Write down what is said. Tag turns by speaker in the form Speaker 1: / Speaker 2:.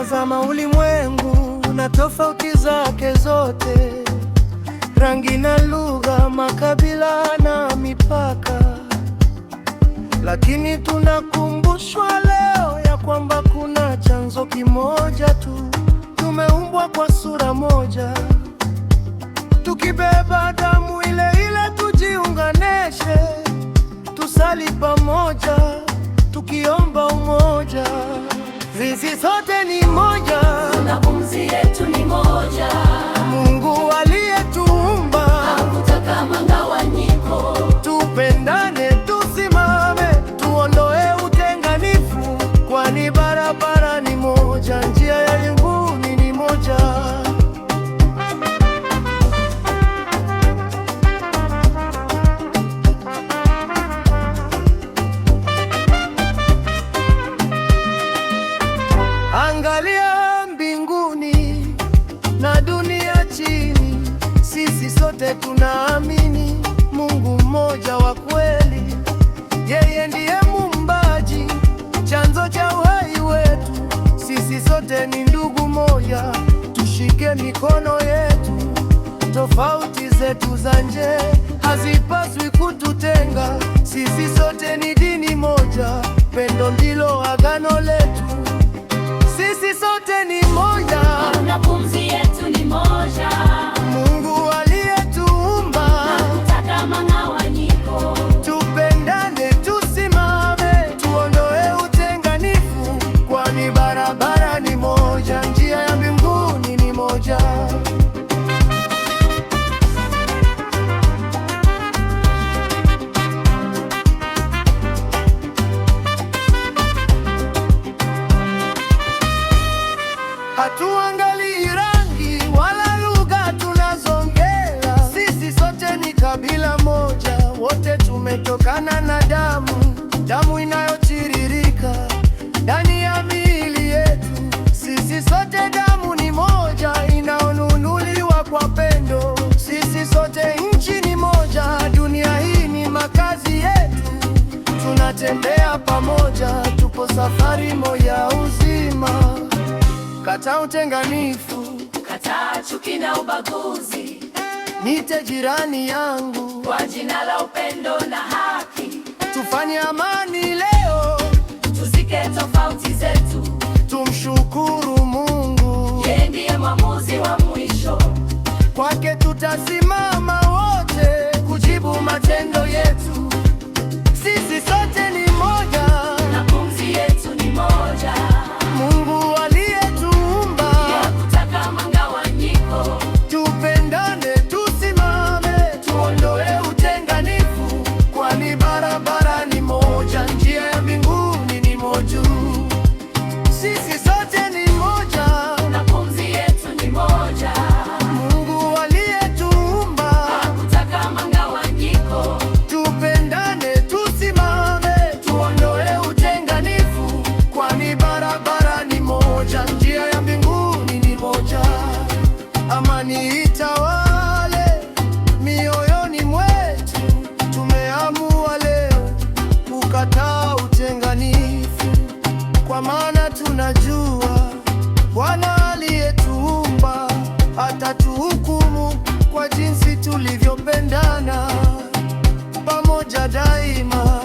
Speaker 1: Tazama ulimwengu na tofauti zake zote, rangi na lugha, makabila na mipaka, lakini tunakumbushwa leo ya kwamba kuna chanzo kimoja tu. Tumeumbwa kwa sura moja, tukibeba damu ile ile, tujiunganishe, tusali pamoja, tukiomba umoja. Sisi sote ni moja,
Speaker 2: na pumzi yetu ni moja.
Speaker 1: Mungu aliyetuumba
Speaker 2: hakutaka mgawanyiko.
Speaker 1: Tupendane, tusimame, tuondoe utenganifu, kwani barabara ni moja, njia ya mbinguni ni moja. Angalia mbinguni na dunia chini, sisi sote tunaamini Mungu mmoja wa kweli. Yeye ndiye Muumbaji, chanzo cha uhai wetu. Sisi sote ni ndugu moja, tushike mikono yetu. Tofauti zetu za nje hazipaswi kututenga. Sisi sote ni dini moja, pendo ndilo agano letu. Sisi sote ni moja,
Speaker 2: na pumzi yetu ni moja.
Speaker 1: Mungu aliyetuumba
Speaker 2: hakutaka mgawanyiko.
Speaker 1: Tupendane, tusimame, tuondoe utenganifu, kwani barabara ni moja, njia ya mbinguni ni moja. Hatuangalii rangi wala lugha tunazongea, sisi sote ni kabila moja, wote tumetokana na damu inayotiririka ndani ya miili yetu. Sisi sote damu ni moja, inayonunuliwa kwa pendo. Sisi sote nchi ni moja, dunia hii ni makazi yetu. Tunatembea pamoja, tupo safari moja uzima. Kataa utenganifu,
Speaker 2: kataa chuki na ubaguzi.
Speaker 1: Nite jirani yangu
Speaker 2: kwa jina la upendo na haki.
Speaker 1: Tufanye amani leo,
Speaker 2: tuzike tofauti zetu.
Speaker 1: Tumshukuru Mungu,
Speaker 2: yeye ndiye mwamuzi wa mwisho.
Speaker 1: kwake tutasimama wote kujibu matendo yetu. Sisi sote ni moja,
Speaker 2: na pumzi yetu ni moja.
Speaker 1: Mungu aliyetuumba
Speaker 2: hakutaka mgawanyiko.
Speaker 1: Tupendane, tusimame, tuondoe utenganifu, kwani barabara ni moja, njia ya mbinguni ni moja. Sisi sote ni moja,
Speaker 2: na pumzi yetu ni moja.
Speaker 1: Mungu aliyetuumba
Speaker 2: hakutaka mgawanyiko.
Speaker 1: Tupendane, tusimame, tuondoe utenganifu, kwani barabara ni moja, njia ya mbinguni ni moja. Amani itawale mioyoni mwetu, tumeamua leo kukataa utenganifu, kwa maana tunajua Bwana aliyetuumba atatuhukumu kwa jinsi tulivyopendana pamoja daima.